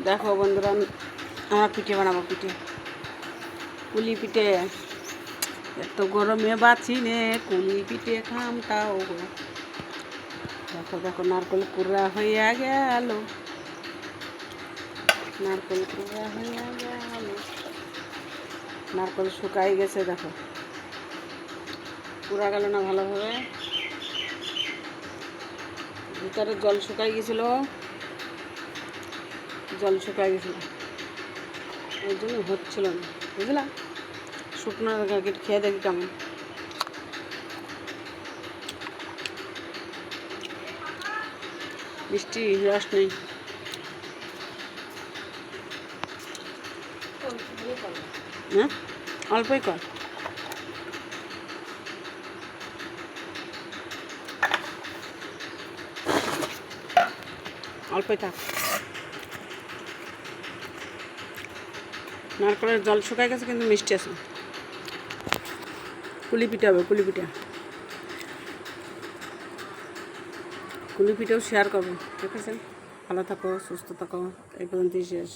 দেখো বন্ধুরা, আমরা পিঠে বানাবো। কুলি পিঠে। এত গরমে বাঁচি নে, কুলি পিঠে খামটাও গো। দেখো দেখো, নারকেল কুড়া হইয়া গেল, নারকেল কুড়া হইয়া গেল। নারকেল শুকাই গেছে, দেখো পুরা গেল না ভালোভাবে। ভিতরে জল শুকাই গেছিল, ওই জন্য হচ্ছিল না, বুঝলাম। শুকনো খেয়ে দেখি কেমন। মিষ্টি রস নেই। হ্যাঁ, অল্পই কর। অল্পই থাক। নারকেলের জল শুকাই গেছে, কিন্তু মিষ্টি আছে। কুলি পিঠা হবে, কুলি পিঠাও শেয়ার করবো, ঠিক আছে? ভালো থাকো, সুস্থ থাকো। এই পর্যন্তই শেষ।